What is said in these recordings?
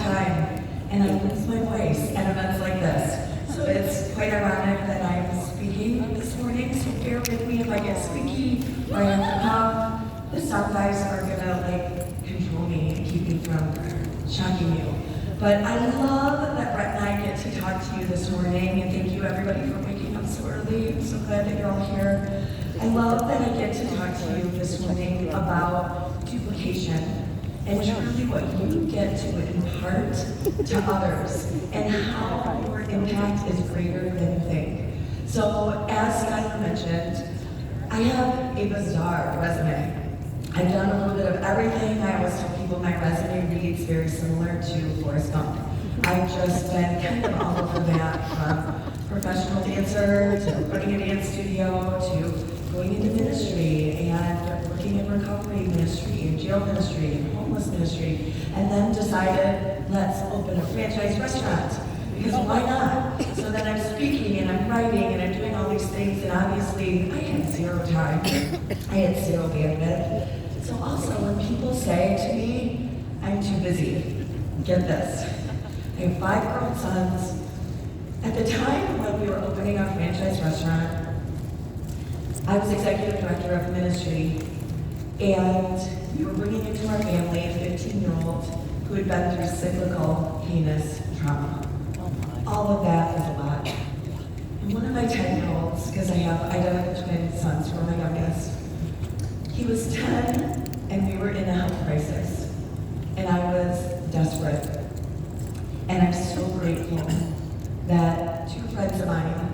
time, and I lose my voice at events like this. So it's quite ironic that I'm speaking this morning, so bear with me if I get squeaky or I have to cough. The sound guys are gonna control me and keep me from shocking you. But I love that Brett and I get to talk to you this morning, and thank you everybody for waking up so early. I'm so glad that you're all here. I love that I get to talk to you this morning about duplication and truly what you get to impart to others and how your impact is greater than you think. So as Skylar mentioned, I have a bizarre resume. I've done a little bit of everything. I always tell people my resume reads very similar to Forrest Gump. I've just been kind of all over that, from professional dancer to running a dance studio to going into ministry and working in recovery ministry and jail ministry and homeless ministry, and then decided, let's open a franchise restaurant, because why not? So then I'm speaking and I'm writing and I'm doing all these things, and obviously I had zero time. I had zero bandwidth. So also when people say to me, I'm too busy, get this. I have 5 grown sons. At the time when we were opening our franchise restaurant, I was executive director of ministry, and we were bringing into our family a 15-year-old who had been through cyclical, heinous trauma. All of that is a lot. And one of my 10-year-olds, because I have identical twin sons who are my youngest, he was 10, and we were in a health crisis, and I was desperate. And I'm so grateful that 2 friends of mine,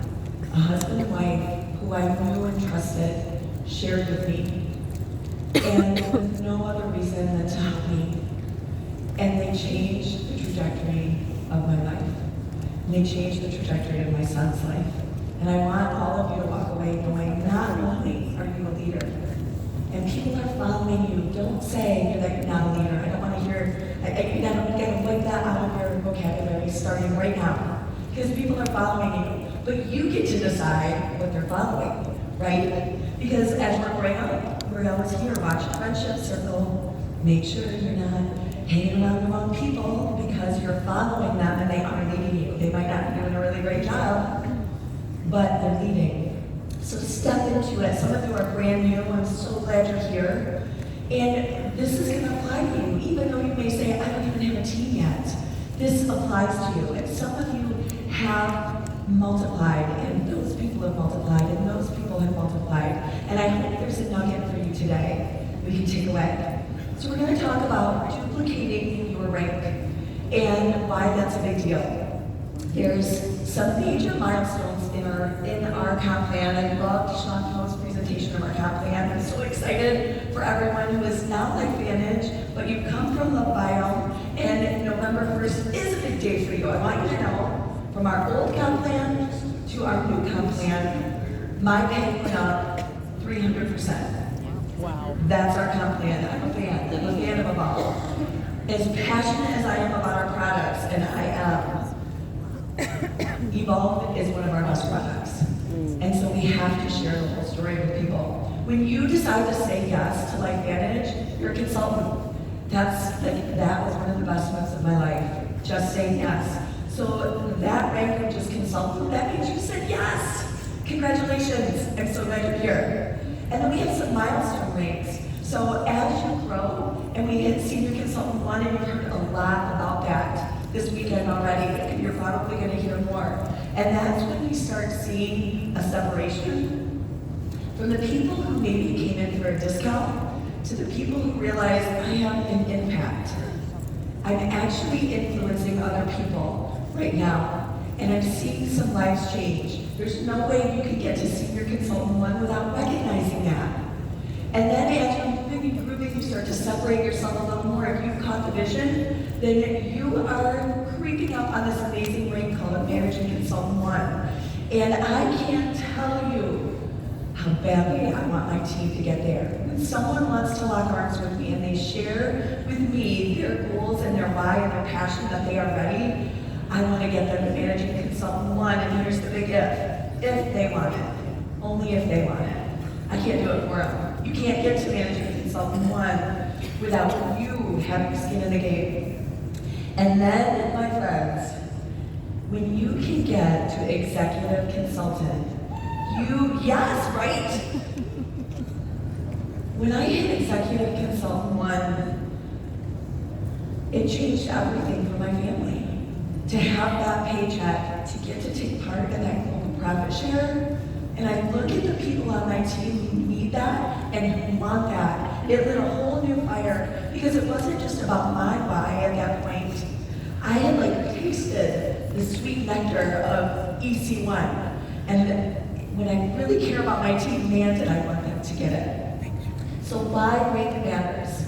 a husband and wife, who I knew and trusted, shared with me, and with no other reason than to help me. And they changed the trajectory of my life. And they changed the trajectory of my son's life. And I want all of you to walk away knowing not only are you a leader, and people are following you. Don't say that you're not a leader. I don't want to hear, you gotta wipe that out of your vocabulary starting right now. Because people are following you. But you get to decide what they're following, right? Because as we're growing up, we're always here, watch your friendship circle. Make sure you're not hanging around the wrong people because you're following them and they are leading you. They might not be doing a really great job, but they're leading. So step into it. Some of you are brand new. I'm so glad you're here. And this is going to apply to you, even though you may say, I don't even have a team yet. This applies to you. And some of you have multiplied, and those people have multiplied, and those people have multiplied. And I hope there's a nugget for you today we can take away. So we're going to talk about duplicating your rank and why that's a big deal. There's some major milestones in our comp plan. I loved Sean Poe's presentation of our comp plan. I'm so excited for everyone who is not like Vantage, but you've come from Love Bio, and November 1st is a big day for you. I want you to know, from our old comp plan to our new comp plan, my pay went up 300%. Wow. That's our comp plan. I'm a fan. I'm a fan of Evolve. As passionate as I am about our products, and I am, Evolve is one of our best products. And so we have to share the whole story with people. When you decide to say yes to LifeVantage, you're a consultant. That was one of the best moves of my life. Just saying yes. So that rank of just consultant, that means you said yes. Congratulations. I'm so glad you're here. And then we have some milestone ranks. So as you grow, and we hit Senior Consultant 1, and you've heard a lot about that this weekend already, and you're probably going to hear more. And that's when you start seeing a separation from the people who maybe came in for a discount to the people who realize I have an impact. I'm actually influencing other people right now, and I'm seeing some lives change. There's no way you can get to Senior Consultant 1 without recognizing that. And then as you're moving and grooving, you start to separate yourself a little more. If you've caught the vision, then you are creeping up on this amazing rank called a Managing Consultant 1. And I can't tell you how badly I want my team to get there. When someone wants to lock arms with me and they share with me their goals and their why and their passion that they are ready, I want to get them to Managing Consultant 1, and here's the big if they want it. Only if they want it. I can't do it for them. You can't get to Managing Consultant 1 without you having skin in the game. And then, my friends, when you can get to executive consultant, yes, right? When I hit executive consultant 1, it changed everything for my family. To have that paycheck, to get to take part in that global profit share, and I look at the people on my team who need that and who want that. It lit a whole new fire because it wasn't just about my why at that point. I had tasted the sweet nectar of EC1, and when I really care about my team, man, did I want them to get it. So why rank matters?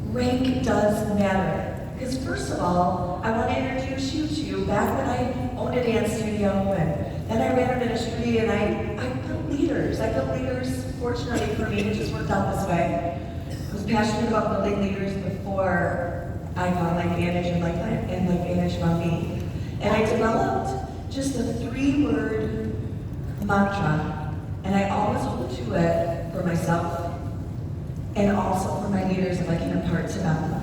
Rank does matter. Because first of all, I want to introduce you to, back when I owned a dance studio, and then I ran a ministry, and I built leaders. I built leaders, fortunately for me, it just worked out this way. I was passionate about building leaders before I found Vantage and Vantage found me. And I developed just a 3-word mantra, and I always hold to it for myself and also for my leaders if I can impart to them.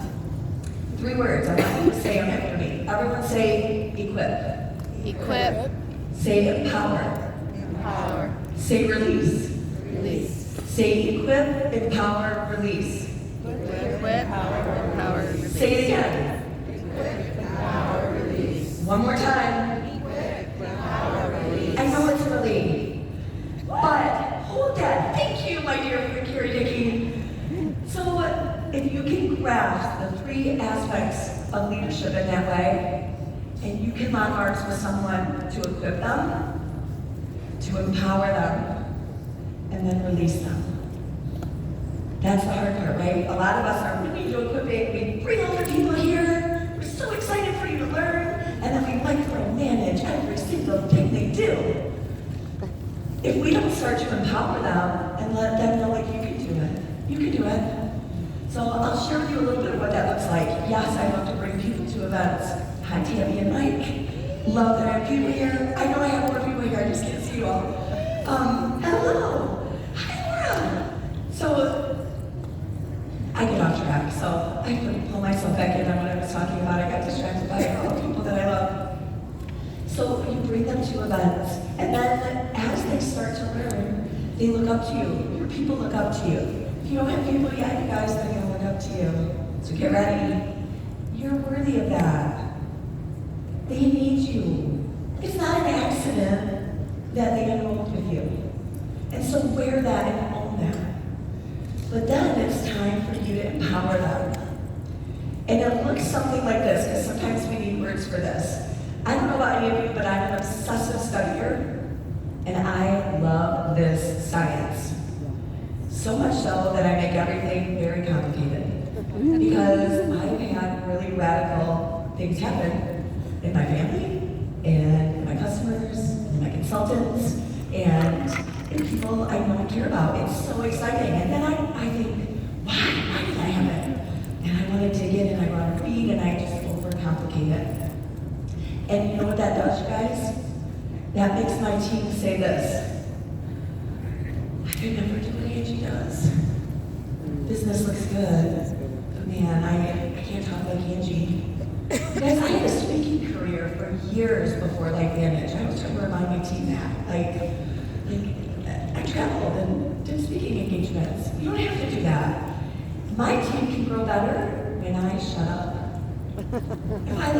3 words, I want you to say them after me. Everyone say equip. Equip. Say empower. Empower. Say release. Release. Say equip, empower, release. Equip. Empower. Release. Say it again. Equip. Empower. Release. One more time. Equip. Empower. Release. I know it's early, but hold that. Thank you, my dear Carrie Dickey. So if you can grasp the 3 aspects of leadership in that way, and you can lock arms with someone to equip them, to empower them, and then release them. That's the hard part, right? A lot of us are really into equipping. We bring other people here. We're so excited for you to learn, and then we micromanage every single thing they do. If we don't start to empower them and let them know, you can do it. You can do it. So I'll share with you a little bit of what that looks like. Yes, I love to bring people to events. Hi, Tammy and Mike. Love that I have people here. I know I have more people here, I just can't see you all. Hello. Hi, Laura. So I get off track, so I have to pull myself back in on what I was talking about. I got distracted by all the people that I love. So you bring them to events, and then as they start to learn, they look up to you. Your people look up to you. If you don't have people yet, you guys, they're going to look up to you. So get ready. You're worthy of that. They need you. It's not an accident that they enrolled with you. And so wear that and own that. But then it's time for you to empower them. And it looks something like this, because sometimes we need words for this. I don't know about any of you, but I'm an obsessive studier, and I love this science. So much so that I make everything very complicated. Because I've had really radical things happen in my family, and my customers, and my consultants, and in people I know and care about. It's so exciting. And then I think, why did I have it? And I want to dig in, and I want to read, and I just overcomplicate it. And you know what that does, you guys? That makes my team say this. I could never do what Angie does. Business looks good, but man, I can't talk like Angie. Guys, I had a speaking career for years before Vantage. I was trying to remind my team that. I traveled and did speaking engagements. You don't have to do that. My team can grow better when I shut up. If I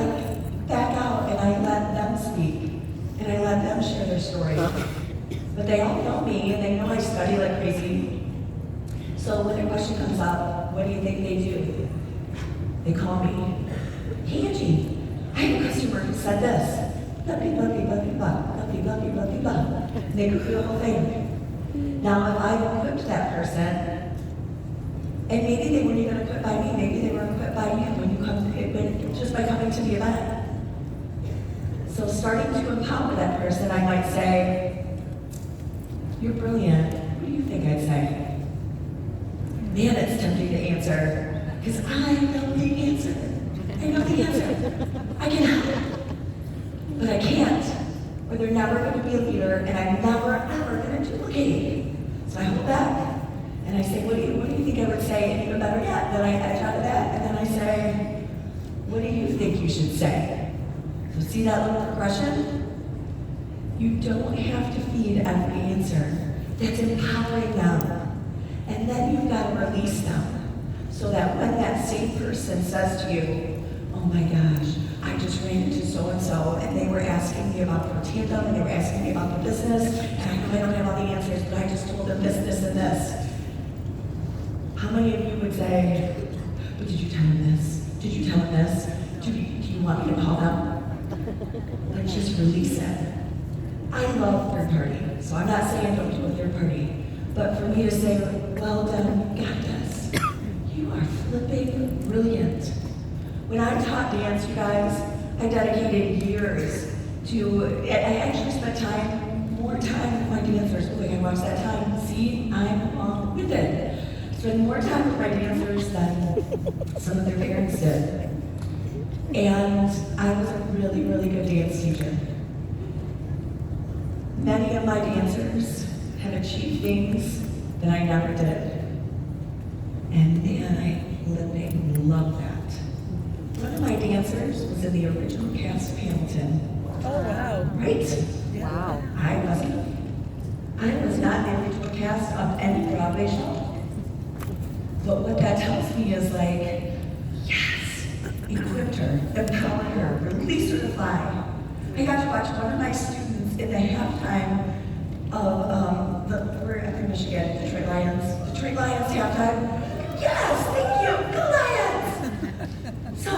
back out and I let them speak, and I let them share their story. But they all know me, and they know I study like crazy. So when a question comes up, what do you think they do? They call me. Hey, Angie, I have a customer who said this. Blah, blah, blah, blah, blah, blah, blah, blah, blah, blah. They go through the whole thing. Now, if I've equipped that person, and maybe they weren't even equipped by me, maybe they were equipped by you just by coming to the event. So starting to empower that person, I might say, you're brilliant. What do you think I'd say? Man, it's tempting to answer, because I know the answer. I know the answer. I can help. But I can't, or they're never going to be a leader, and I'm never, ever going to duplicate. So I hold back, and I say, what do you think I would say? And even better yet, then I edge out of that, and then I say, what do you think should say. So see that little progression? You don't have to feed every answer. That's empowering them. And then you've got to release them. So that when that same person says to you, oh my gosh, I just ran into so-and-so, and they were asking me about pro tandem, and they were asking me about the business, and I know I don't have all the answers, but I just told them this, this, and this. How many of you would say, but did you tell them this? Did you tell them this? Do you want me to call them? Like, just release it. I love third party, so I'm not saying don't do a third party, but for me to say, well done, you got this. You are flipping brilliant. When I taught dance, you guys, I dedicated years to, I actually spent more time with my dancers. Like, I watched that time. See, I'm on with it. Spend more time with my dancers than some of their parents did. And I was a really, really good dance teacher. Many of my dancers have achieved things that I never did. And man, I living love that. One of my dancers was in the original cast of Hamilton. Oh, wow. Right? Wow. I wasn't. I was not in the original cast of any Broadway show. But what that tells me is like, yes, equipped her, empowered her, released her to fly. I got to watch one of my students in the halftime of we're up in Michigan, Detroit Lions. Detroit Lions halftime. Yes, thank you, go Lions! So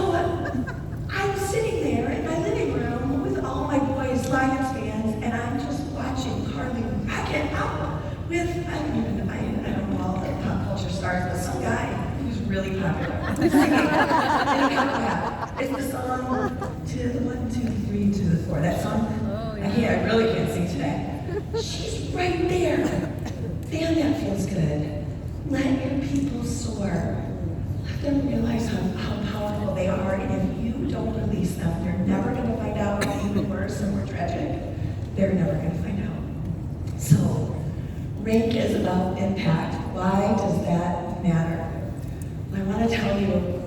I'm sitting there in my living room with all my boys, Lions fans, and I'm just watching Hartley rock it out with, I don't know all the pop culture stars, but some guy who's really popular. It's the song to the 1, 2, 3 to the 4. That song, Oh, yeah. I really can't sing today. She's right there. Damn, that feels good. Let your people soar. Let them realize how powerful they are, and if you don't release them, they're never going to find out it's even worse and more tragic. They're never going to find out. So, rank is about impact. Why does that matter? I want to tell you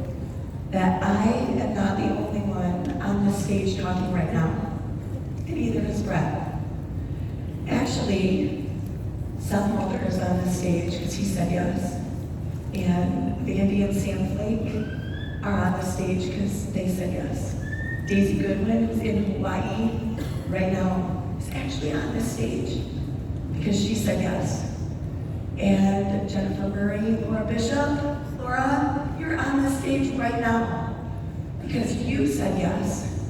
that I am not the only one on the stage talking right now, and either is Brett. Actually, Seth Mulder is on the stage because he said yes, and Vandy and Sam Flake are on the stage because they said yes. Daisy Goodwin, who's in Hawaii right now, is actually on this stage because she said yes. And Jennifer Murray, Laura Bishop, Laura, you're on the stage right now because you said yes.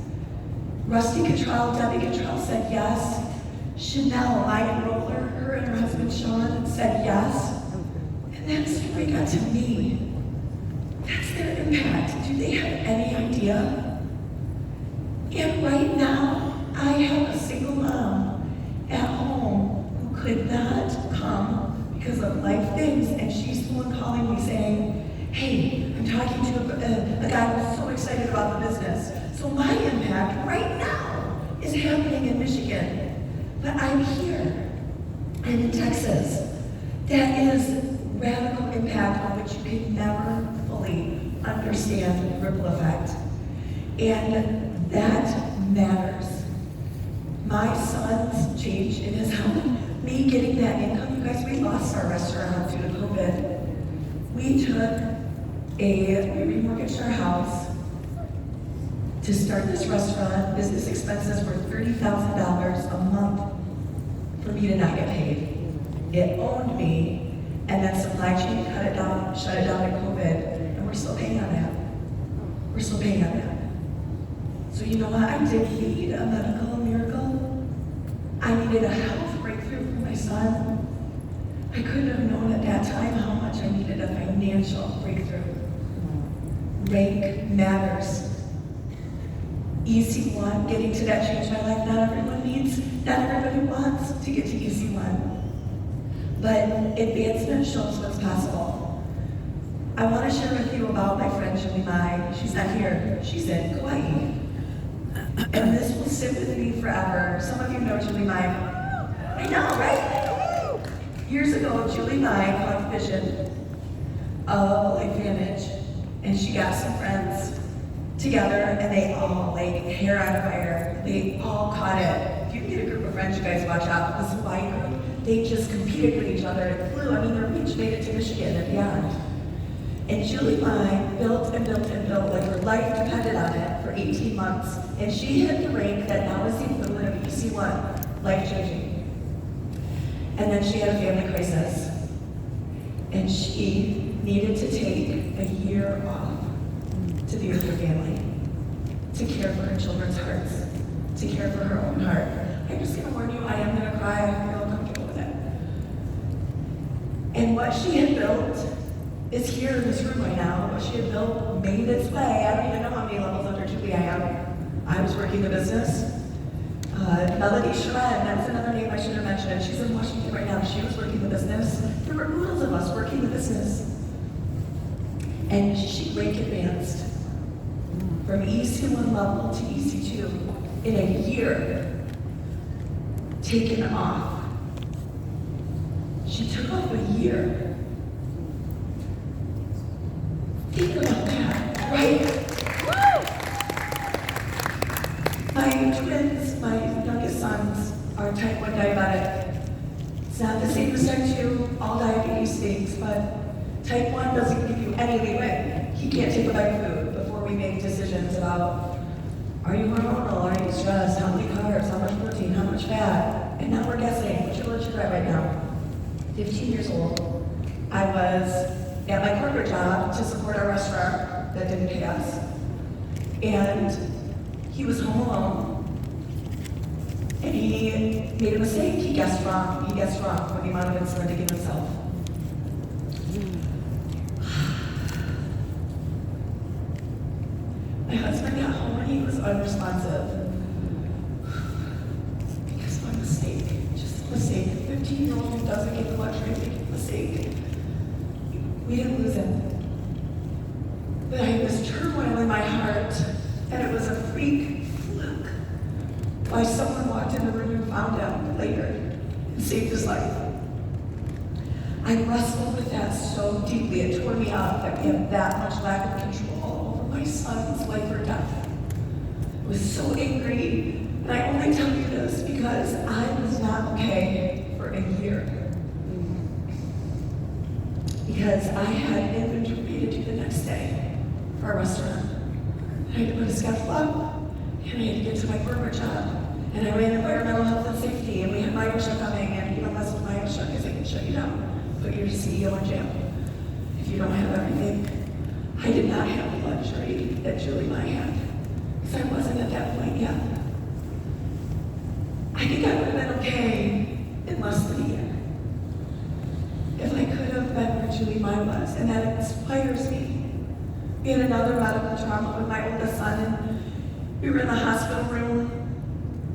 Rusty Cottrell, Debbie Cottrell said yes. Chanel, my enroller, her and her husband Sean said yes. And that story got to me. That's their impact. Do they have any idea? And right now, I have a single mom at home who could not come because of life things, and she's the one calling me saying, hey, I'm talking to a guy who's so excited about the business. So my impact right now is happening in Michigan. But I'm here and in Texas. That is radical impact on which you can never fully understand the ripple effect. And that matters. My son's change in his health, me getting that income, you guys, we lost our restaurant due to COVID. We remortgaged our house to start this restaurant. Business expenses were $30,000 a month for me to not get paid. It owned me, and then supply chain cut it down, shut it down in COVID, and we're still paying on that. We're still paying on that. So you know what? I did need a medical miracle. I needed a health breakthrough for my son. I couldn't have known at that time how much I needed a financial breakthrough. Rank matters. EC1, getting to that change my life, not everybody wants to get to EC1. But advancement shows what's possible. I want to share with you about my friend Julie Mai. She's not here, she's in Hawaii. And this will sit with me forever. Some of you know Julie Mai. I know, right? Years ago, Julie Mai caught the vision of Life Vantage, and she got some friends together, and they all, like, hair on fire, they all caught it. If you can get a group of friends, you guys watch out. This Y group, they just competed with each other and flew. I mean, their reach made it to Michigan and beyond. And Julie Mai built and built and built, like her life depended on it for 18 months. And she hit the rank that now is the equivalent of EC1, life-changing. And then she had a family crisis. And she needed to take a year off to be with her family, to care for her children's hearts, to care for her own heart. I'm just gonna warn you, I am gonna cry, I feel uncomfortable with it. And what she had built is here in this room right now. What she had built made its way. I don't even know how many levels under Julie I am. I was working the business. Melody Sharon, that's another name I should have mentioned. She's in Washington right now. She was working the business. There were oodles of us working the business. And she rank advanced from EC1 level to EC2 in a year, taken off. She took off a year. Think about that, right? My twins, my youngest sons, are type 1 diabetic. It's not the same as type 2, all diabetes stinks, but type 1 doesn't give you any leeway. He can't take a bite of food before we make decisions about, are you hormonal, are you stressed, how many carbs, how much protein, how much fat? And now we're guessing, what's your blood sugar at right now? 15 years old. I was at my corporate job to support our restaurant that didn't pay us. And he was home alone. And he made a mistake. He guessed wrong. He guessed wrong when the amount of insulin to give himself. My husband got home and he was unresponsive. Because of a mistake. Just a mistake. A 15-year-old who doesn't get the luxury of making a mistake. We didn't lose him. But I had this turmoil in my heart, and it was a freak fluke. Why someone walked in the room and found him later and saved his life. I wrestled with that so deeply, it tore me up that we had that much lack of control over my son's life or death. I was so angry, and I only tell you this because I was not okay for a year. Because I had inventory to do the next day for our restaurant. I had to put a schedule up, and I had to get to my corporate job. And I ran environmental health and safety, and we had my OSHA coming, and you don't mess with my OSHA because they can shut you down, put your CEO in jail if you don't have everything. I did not have the luxury that Julie and I had, because I wasn't at that point yet. I think I would have been okay in less than a year if I could have been where Julie Mai was, and that inspires me. We had another medical trauma with my oldest son, and we were in the hospital room,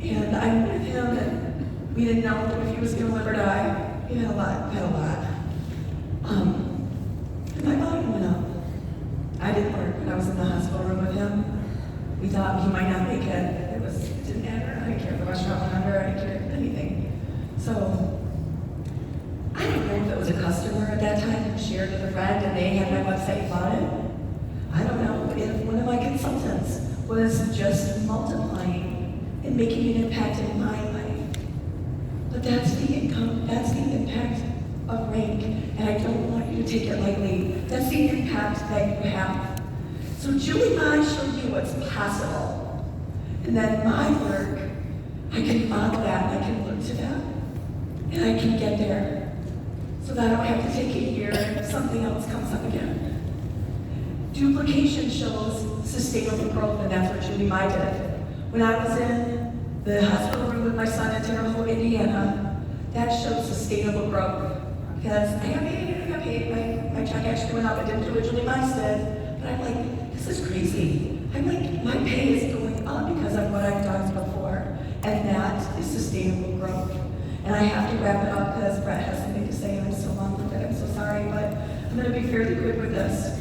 and I'm with him, and we didn't know if he was going to live or die. He had a lot. And my volume went up. I didn't work when I was in the hospital room with him. We thought he might not make it. It didn't matter. I didn't care if the restaurant went under. I didn't care anything. So I don't know if it was a customer at that time who shared with a friend and they had my website and bought it. I don't know if one of my consultants was just multiplying and making an impact in my life. But that's the income, that's the impact of rank, and I don't want you to take it lightly. That's the impact that you have. So Julie and I showed you what's possible. And then my work, I can model that, and I can look to that, and I can get there. So that I don't have to take a year and something else comes up again. Duplication shows sustainable growth, and that's what Julie Mai did. When I was in the hospital room with my son in Terre Haute, Indiana, that showed sustainable growth. Because I got paid, my check actually went up. I didn't do what Julie Mai did, but I'm like, this is crazy. I'm like, my pay is going up because of what I've done before, and that is sustainable growth. And I have to wrap it up because Brett has something to say, and I'm so long with it. I'm so sorry, but I'm going to be fairly quick with this.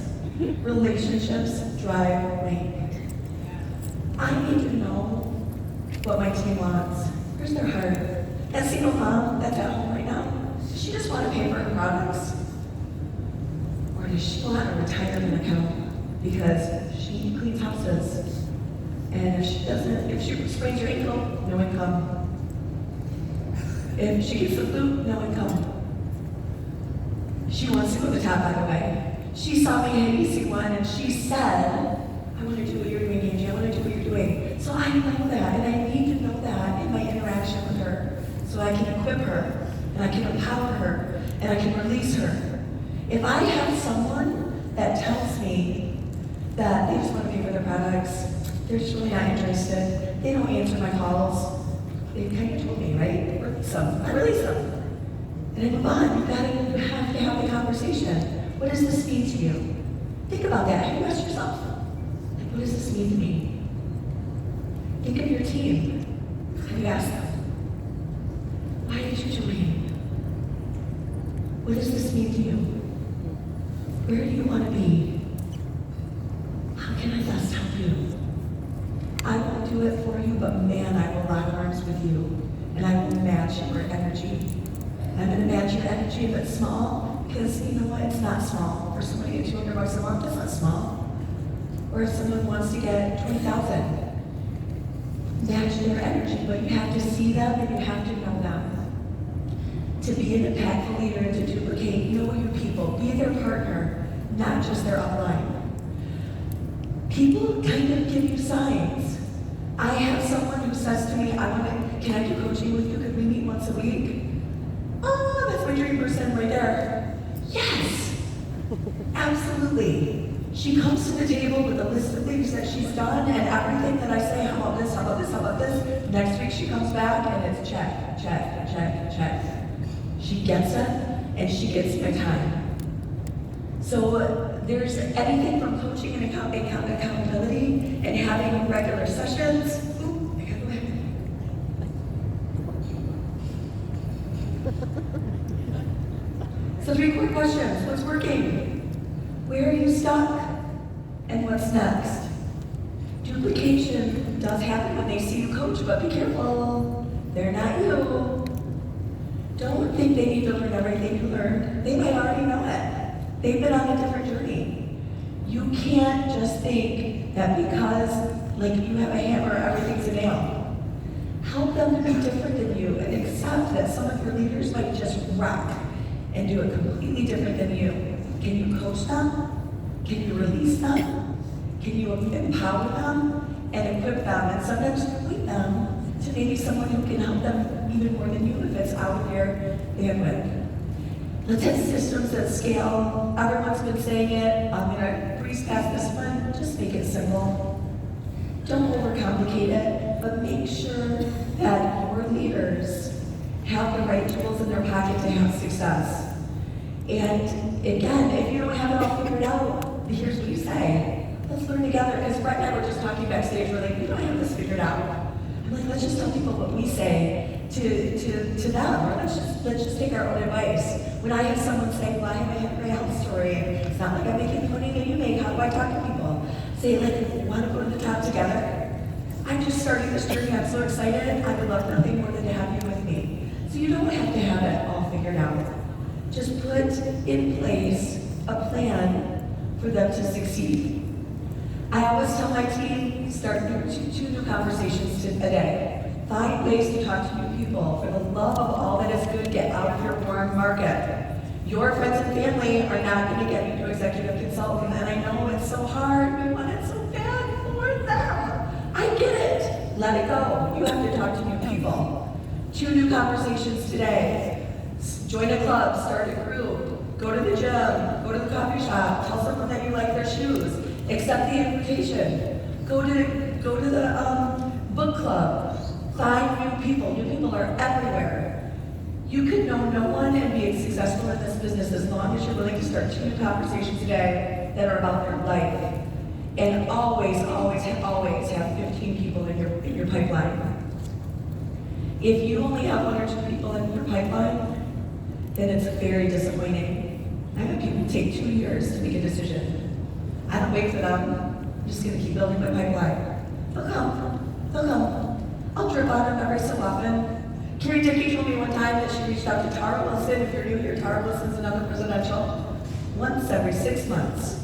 Relationships drive rank. I need to know what my team wants. Where's their heart? That single mom that's at home right now, does she just want to pay for her products? Or does she want a retirement account because she cleans houses if she doesn't, if she sprains her ankle, no income. If she gets the flu, no income. She wants to go to the top, by the way. She saw me at EC1 and she said, I want to do what you're doing, Angie. I want to do what you're doing. So I know that, and I need to know that in my interaction with her, so I can equip her, and I can empower her, and I can release her. If I have someone that tells me that they just want to pay for their products, they're just really not interested, they don't answer my calls, they kind of told me, right? I release them. And I move on. You have to have the conversation. What does this mean to you? Think about that. Have you asked yourself? Like, what does this mean to me? Think of your team. Have you asked them? Why did you join? What does this mean to you? Where do you want to be? How can I best help you? I won't do it for you, but man, I will lock arms with you. And I will match your energy. I'm going to match your energy if it's small, because you know what? It's not small. For somebody to get $200 a month, that's not small. Or if someone wants to get 20,000, match their energy, but you have to see them and you have to know them. To be an impactful leader and to duplicate, know your people, be their partner, not just their upline. People kind of give you signs. I have someone who says to me, can I do coaching with you? Could we meet once a week? Oh, that's my dream person right there. Yes, absolutely. She comes to the table with a list of things that she's done and everything that I say, how about this, how about this, how about this? Next week she comes back and it's check, check, check, check. She gets it and she gets my time. So there's anything from coaching and accountability and having regular sessions. So 3 quick questions. What's working? Where are you stuck? And what's next? Duplication does happen when they see you coach, but be careful. They're not you. Don't think they need to learn everything you learned. They might already know it. They've been on a different journey. You can't just think that because you have a hammer, everything's a nail. Help them to be different than you and accept that some of your leaders might just rock and do it completely different than you. Can you coach them? Can you release them? Can you empower them and equip them? And sometimes point them to maybe someone who can help them even more than you if it's out of your bandwidth. Let's have systems that scale. Everyone's been saying it. I'm going to breeze past this one. Just make it simple. Don't overcomplicate it, but make sure that your leaders have the right tools in their pocket to have success. And again, if you don't have it all figured out, here's what you say. Let's learn together. Because Brett and I were just talking backstage. We're like, we don't have this figured out. I'm like, let's just tell people what we say to them. Or let's just take our own advice. When I have someone say, well, I have a great health story, and it's not like I'm making money that you make. How do I talk to people? Say, you want to go to the top together? I'm just starting this journey. I'm so excited. I would love nothing more than to have you with me. So you don't have to have it all figured out. Just put in place a plan for them to succeed. I always tell my team, start two new conversations a day. Find ways to talk to new people. For the love of all that is good, get out of your warm market. Your friends and family are not going to get you to executive consultant, and I know it's so hard. We want it so bad for them. I get it. Let it go. You have to talk to new people. 2 new conversations today. Join a club, start a group, go to the gym, go to the coffee shop, tell someone that you like their shoes, accept the invitation, go to the book club, find new people. New people are everywhere. You could know no one and be successful in this business as long as you're willing to start 2 new conversations a day that are about their life. And always, always, always have 15 people in your pipeline. If you only have 1 or 2 people in your pipeline, then it's very disappointing. I have people take 2 years to make a decision. I don't wait for them. I'm just going to keep building my pipeline. They'll come. I'll drip on them every so often. Carrie Dickey told me one time that she reached out to Tara Wilson. If you're new here, Tara Wilson's another presidential. Once every 6 months.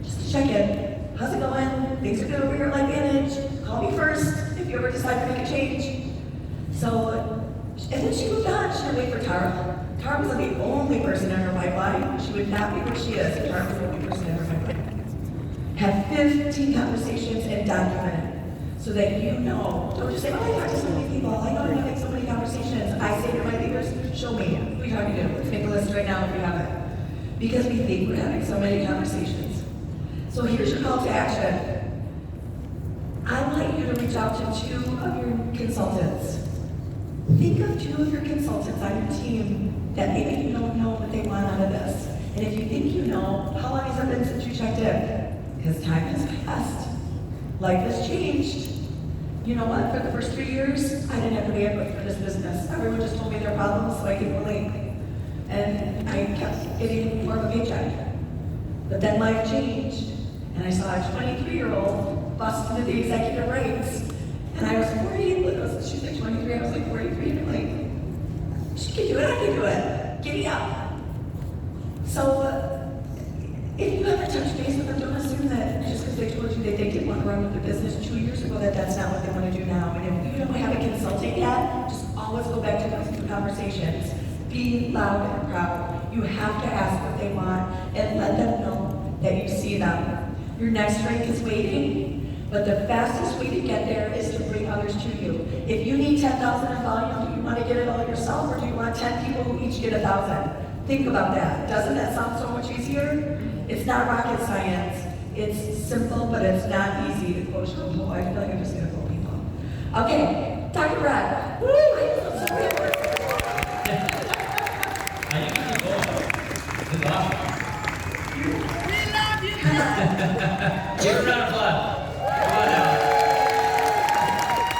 Just to check in. How's it going? Things are good over here at Light Vantage. Call me we're deciding to make a change. So, and then she moved on. She didn't wait for Tara. Tara was the only person in her pipeline. She would not be where she is if Tara was the only person in her pipeline. Have 15 conversations and document it. So that you know, don't just say, oh, I talked to so many people. I know I'm having so many conversations. I say to my leaders, show me. Who are you talking to? Let's make a list right now if you have it. Because we think we're having so many conversations. So here's your call to action. I want you to reach out to 2 of your consultants. Think of 2 of your consultants on your team that maybe you don't know what they want out of this. And if you think you know, how long has it been since you checked in? Because time has passed. Life has changed. You know what? For the first 3 years, I didn't have the bandwidth for this business. Everyone just told me their problems so I could relate. And I kept getting more of a paycheck. But then life changed. And I saw a 23-year-old bust into the executive ranks. And I was 40, she was like 23, I was like 43, and I'm like, she can do it, I can do it. Giddy up. So, if you haven't touched base with them, don't assume that just because they told you that they didn't want to run with their business 2 years ago, that that's not what they want to do now. And if you don't have a consultant yet, just always go back to those 2 conversations. Be loud and proud. You have to ask what they want and let them know that you see them. Your next rank is waiting, but the fastest way to get there is to bring others to you. If you need 10,000 in volume, do you want to get it all yourself, or do you want 10 people who each get 1,000? Think about that. Doesn't that sound so much easier? It's not rocket science. It's simple, but it's not easy to quote people. I feel like I'm just going to quote people. Okay, Dr. Brad. Woo! I feel so good. You can keep going. This is awesome. We love you. Give her a round of applause. Come on now.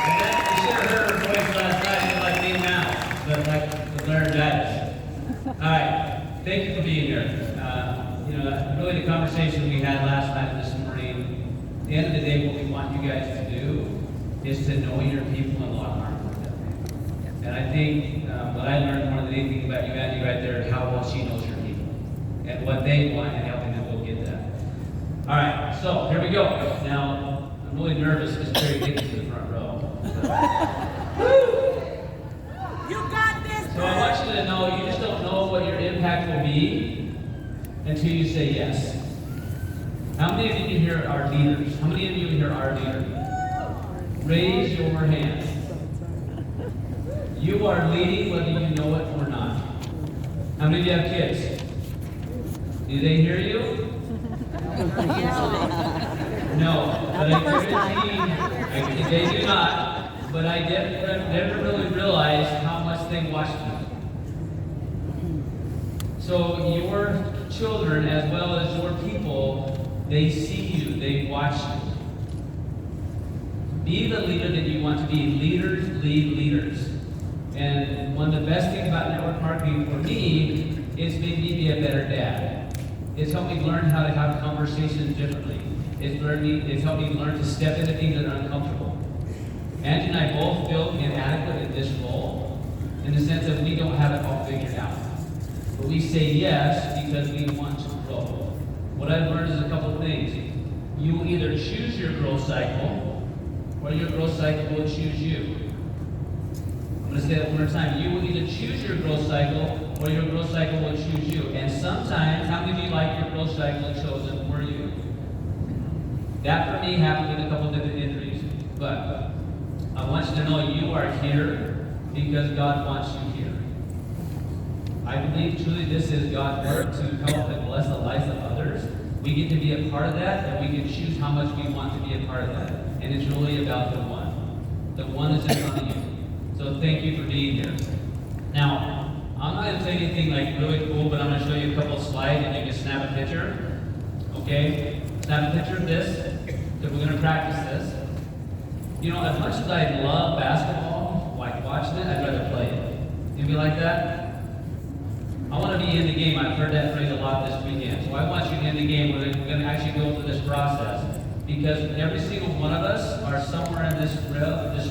And then you should have heard her voice last night, just like me now, but like the laryngitis. All right, thank you for being here. Really the conversation we had last night and this morning, at the end of the day, what we want you guys to do is to know your people and lock arms with them. And I think what I learned more than anything about you, Angie, right there, is how well she knows your people and what they want and helping them go get that. All right, so here we go. Now, I'm really nervous because Terry gets to the front row. You got this. So I want you to know, you just don't know what your impact will be until you say yes. How many of you here are leaders? How many of you here are leaders? Raise your hand. You are leading whether you know it or not. How many of you have kids? Do they hear you? No, but I guarantee they do not. But I never really realized how much they watch me. So your children, as well as your people, they see you, they watch you. Be the leader that you want to be. Leaders lead leaders. And one of the best things about network marketing for me is made me be a better dad. It's helped me learn how to have conversations differently. It's helped me learn to step into things that are uncomfortable. Angie and I both feel inadequate in this role, in the sense that we don't have it all figured out. But we say yes because we want to grow. What I've learned is a couple of things. You will either choose your growth cycle, or your growth cycle will choose you. I'm going to say that one more time. You will either choose your growth cycle, or your growth cycle will choose you. And sometimes, how many of you like your growth cycle chosen for you? That for me happened with a couple of different injuries. But I want you to know you are here because God wants you here. I believe truly this is God's work to help and bless the lives of others. We get to be a part of that, and we can choose how much we want to be a part of that. And it's really about the one. The one is in front of you. So thank you for being here. Now, I'm not going to say anything like really cool, but I'm going to show you a couple of slides, and you can snap a picture. Okay? Snap a picture of this, because we're going to practice this. You know, as much as I love basketball, like watching it, I'd rather play it. You be like that? I want to be in the game. I've heard that phrase a lot this weekend. So I want you in the game. We're going to actually go through this process. Because every single one of us are somewhere in this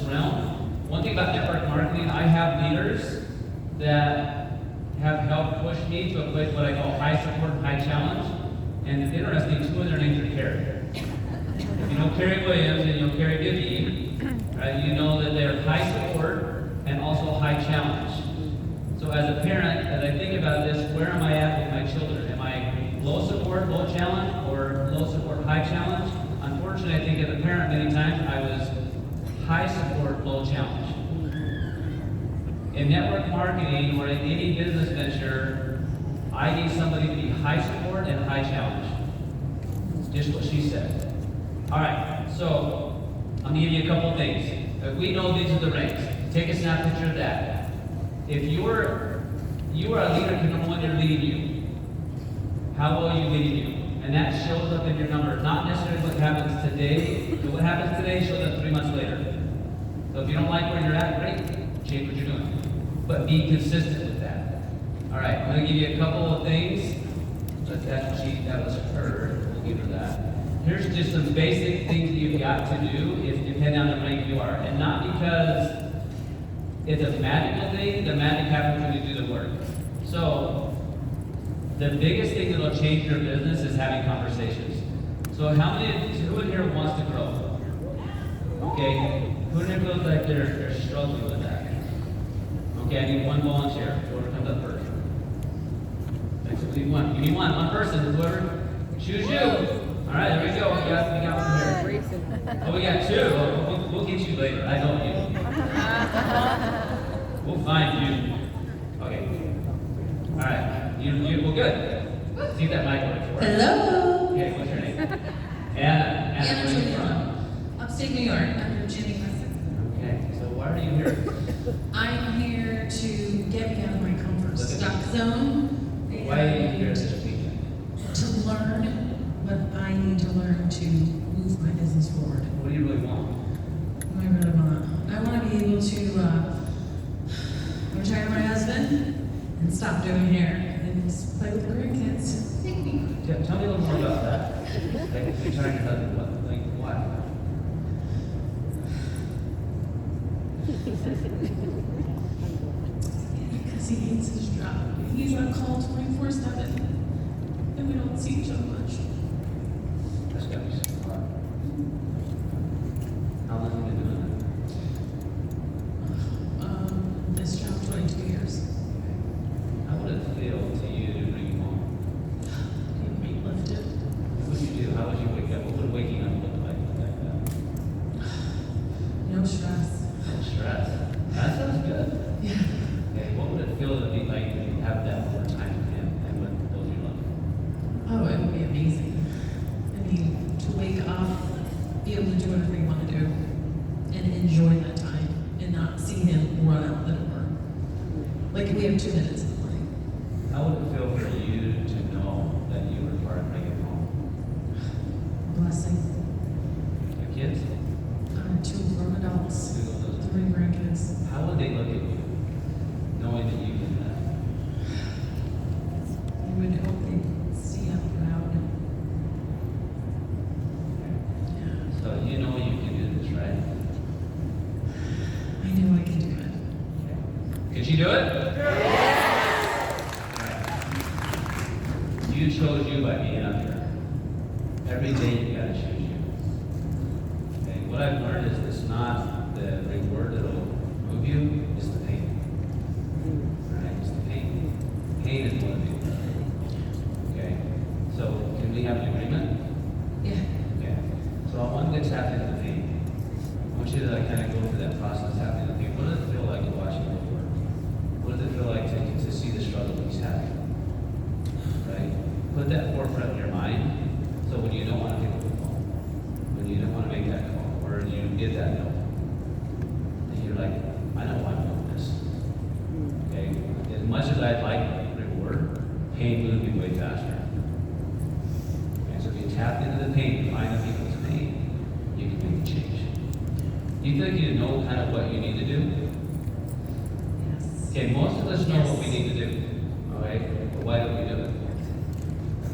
realm. One thing about network marketing, I have leaders that have helped push me to a place what I call high support and high challenge. And it's interesting, 2 of their names are Carrie. If you know Carrie Williams and you know Carrie Gibby, right? You know that they're high support and also high challenge. So as a parent, as I think about this, where am I at with my children? Am I low support, low challenge, or low support, high challenge? Unfortunately, I think as a parent, many times I was high support, low challenge. In network marketing or in any business venture, I need somebody to be high support and high challenge. Just what she said. All right, so I'm gonna give you a couple of things. We know these are the ranks. Take a snap picture of that. If you are a leader, because number one, they're leading you. How well are you leading you? And that shows up in your number. Not necessarily what happens today, but what happens today shows up 3 months later. So if you don't like where you're at, great, change what you're doing. But be consistent with that. All right, I'm gonna give you a couple of things. But that was her. We'll give her that. Here's just some basic things that you've got to do if you head down the rank you are. And not because it's a magical thing, the magic happens when you do the work. So, the biggest thing that will change your business is having conversations. So who in here wants to grow? Okay, who in here feels like they're struggling with that? Okay, I need one volunteer. Whoever comes up first. Next, we need one. Give me one person. Whoever. Choose you. All right, there we go. We got one here. Oh, we got two. We'll get you later. I know you. We'll find you. Okay. All right. Well, good. See if that mic works for us. Hello. Okay, what's your name? Anna. Anna, where are you from? Upstate New York. I'm Jimmy Preston. Okay, so why are you here? I'm here to get me out of my comfort zone. Why are you here this weekend? To learn what I need to learn to move my business forward. What do you really want? What do I really want? I want to be able to retire my husband and stop doing hair and just play with the grandkids. Tell me a little more about that. Like, if you're trying to husband, what? Like, why? Because he hates his job. He's on call 24/7, and we don't see each other much. That's gotta be so hard. How long have you been doing This job 22 years. that? How would it feel to you to bring you home? Being weightlifted. What would you do? How would you wake up? What would waking up look like that? No stress. No stress. That sounds good. Yeah. Okay, what would it feel to be like to have that more time with him and with those you love? Oh, it would be amazing. I mean, to wake up, be able to do whatever you want to do, and enjoy that time, and not see him run out the door. Like we have 2 minutes in the morning. How would it feel for you to know that you were part of bringing home? Blessing. Your kids? 2 grown adults, Who are those? 3 grandkids. How would they look at you, knowing that you did that? I would hope they'd see I'm proud. Yeah. So you know you can do this, right? I know I can do it. Could you do it? You chose you by being up here. Every day you gotta choose you. Okay, what I've learned is it's not the reward that'll move you, it's the pain. Right? It's the pain. Pain is what it is. Okay? So can we have an agreement? Yeah. Okay. So I want to tap into the pain. I want you to kind of go through that process, tapping into the pain. What does it feel like to watch him work? What does it feel like to see the struggle he's having? Right? Put that forefront in your mind. So when you don't want to pick up the phone, when you don't want to make that call, or you get that note, and you're like, I know I'm doing this. Okay? As much as I'd like reward, pain moves me way faster. Okay? So if you tap into the pain, find the people's pain, you can make a change. Do you think you know kind of what you need to do? Yes. Okay, most of us know what we need to do. All right? But why don't we do it?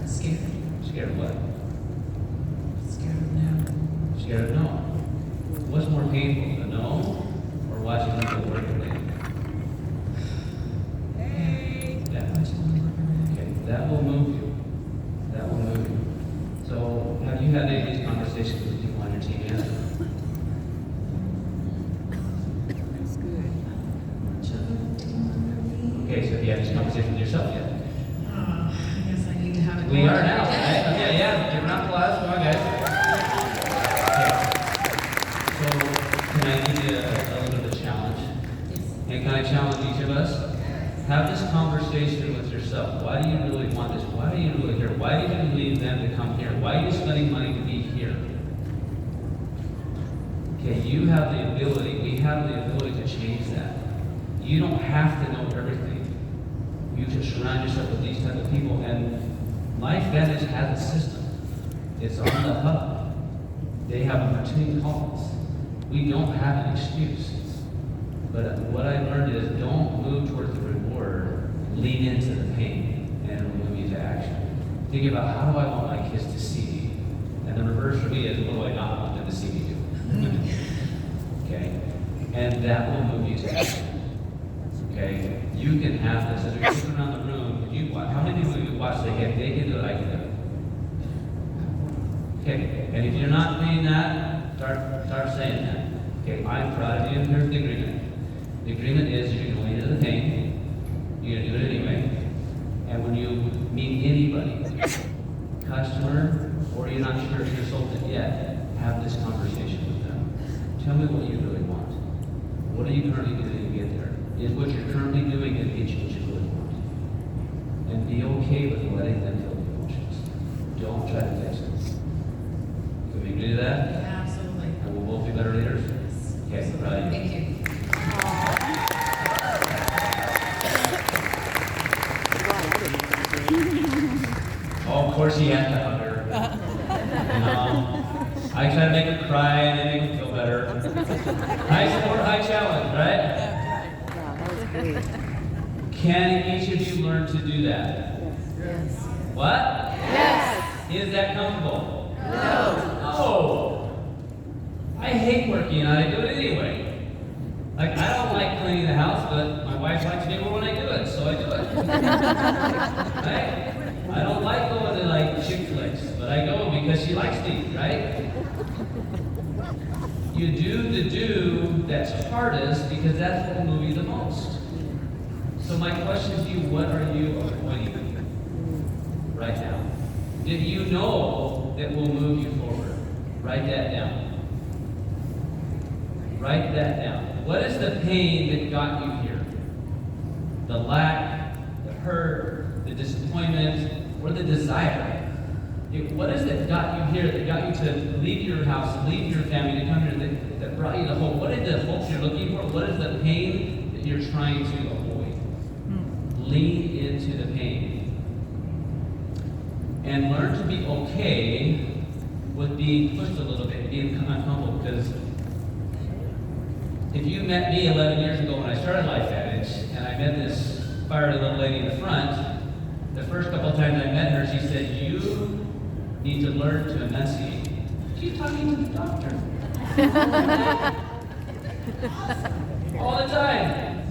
Scared. Scared of what? Scared of no. Scared of no. What's more painful, the no or watching them go work every day? Yeah. Okay, that will move you. That will move you. So, have you had any of these conversations with people on your team yet? you had this conversation with yourself yet. I guess I need to have it. We are now, right? Okay, yeah. Give a round of applause. Come on, guys. Okay. So, can I give you a little bit of a challenge? And can I challenge each of us? Have this conversation with yourself. Why do you really want this? Why are you really here? Why did you leave them to come here? Why are you spending money to be here? Okay, you have the ability, we have the ability to change that. You don't have to know everything. You can surround yourself with these type of people, and Life Vantage has a system. It's on the hub. They have routine calls. We don't have an excuse. But what I learned is don't move towards the reward, lean into the pain, and it'll move you to action. Think about, how do I want my kids to see me? And the reverse for me is, what do I not want them to see me do? Okay? And that will move you to action. Okay? You can have this. As we look around the room, if you watch, how many people you watch, they can do it, I can do it. Okay? And if you're not doing that, start saying that. Okay, I'm proud of you, and here's the agreement. The agreement is you're going to lean into the pain, you're going to do it anyway, and when you meet anybody, customer, or you're not sure if you're sold it yet, have this conversation with them. Tell me what you really want. What are you currently doing to get there? Is what you're currently doing going to get you what you really want? And be okay with letting them feel the emotions. Don't try to fix it. Can we agree to that? Yeah, absolutely. And we'll both be better leaders? Okay, proud of you. Thank you. Oh, of course he had to hug her. I try to make her cry and then make her feel better. High support, high challenge, right? Yeah, that was great. Can each of you learn to do that? Yes. What? Yes. Is that comfortable? No. Oh! I hate working and I do it anyway. Like, I don't like cleaning the house, but my wife likes me more when I do it, so I do it. Right? I don't like going to like chick flicks, but I go because she likes me, right? You do the do that's hardest because that's what will move you the most. So my question to you, what are you avoiding right now? That you know that will move you forward? Write that down. Write that down. What is the pain that got you here? The lack, the hurt, the disappointment, or the desire? What is it that got you here, that got you to leave your house, leave your family, to come here, that brought you the hope? What are the hopes you're looking for? What is the pain that you're trying to avoid? Lean into the pain. And learn to be okay with being pushed a little bit, being uncomfortable, because if you met me 11 years ago when I started Life Vantage, and I met this fiery little lady in the front, the first couple of times I met her, she said, you need to learn to enunciate. She's talking to the doctor. All the time.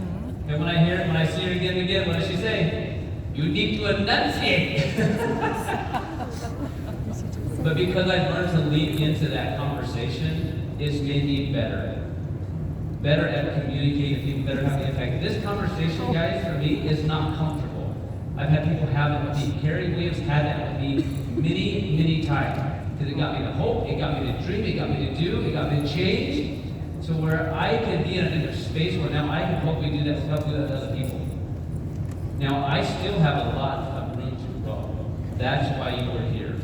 And when I see her again and again, what does she say? You need to enunciate. But because I've learned to lean into that conversation, it's made me better. Better at communicating with people, better at having impact. This conversation, guys, for me, is not comfortable. I've had people have it with me. Carrie Williams had that with me many, many times. Because it got me to hope, it got me to dream, it got me to do, it got me to change. To where I can be in a space where now I can hopefully do that, help do that to other people. Now, I still have a lot of room to grow. That's why you are here.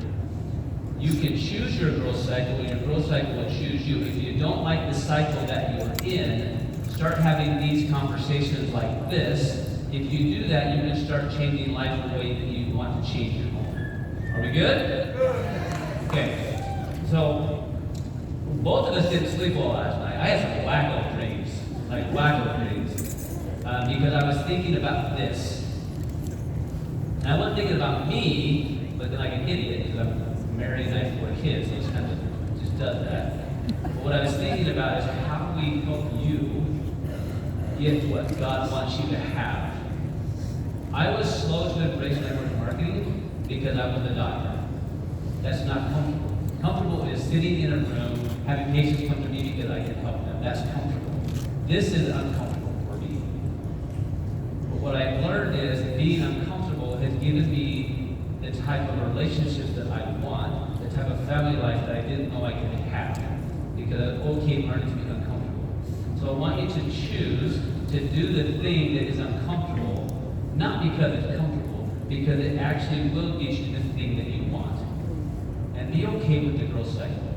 You can choose your growth cycle, and your growth cycle will choose you. If you don't like the cycle that you're in, start having these conversations like this. If you do that, you're going to start changing life the way that you want to change your home. Are we good? Okay. So, both of us didn't sleep well last night. I had some wacko dreams, like wacko dreams, because I was thinking about this. And I wasn't thinking about me, but then like an idiot, because I'm married and I have 4 kids, so it's kind of just does that. But what I was thinking about is how do we help you get what God wants you to have? I was slow to embrace network marketing because I was a doctor. That's not comfortable. Comfortable is sitting in a room, having patients come to me because I can help them. That's comfortable. This is uncomfortable for me. what I've learned is being uncomfortable has given me the type of relationships that I want, the type of family life that I didn't know I could have, because I'm okay learning to be uncomfortable. So I want you to choose to do the thing that is uncomfortable, not because it's comfortable, because it actually will get you the thing that you want. And be okay with the growth cycle.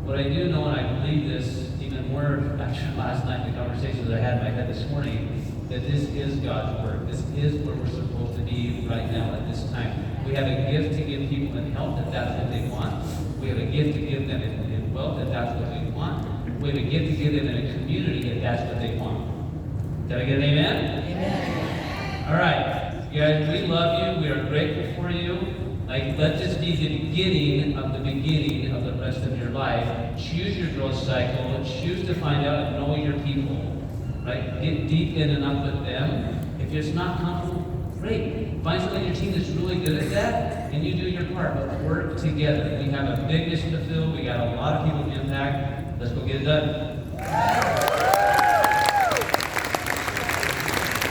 What I do know, and I believe this even more after last night, the conversations I had in my head this morning, that this is God's work. This is where we're supposed to be right now at this time. We have a gift to give people in health if that's what they want. We have a gift to give them in wealth if that's what they want. We have a gift to give them in a community if that's what they want. Did I get an amen? Amen. All right. You guys, we love you. We are grateful for you. Like, let this be the beginning of the rest of your life. Choose your growth cycle. Choose to find out and know your people. Right? Get deep in and up with them. If it's not comfortable, great. Find someone on your team that's really good at that, and you do your part. But work together. We have a big mission to fill. We got a lot of people to impact. Let's go get it done.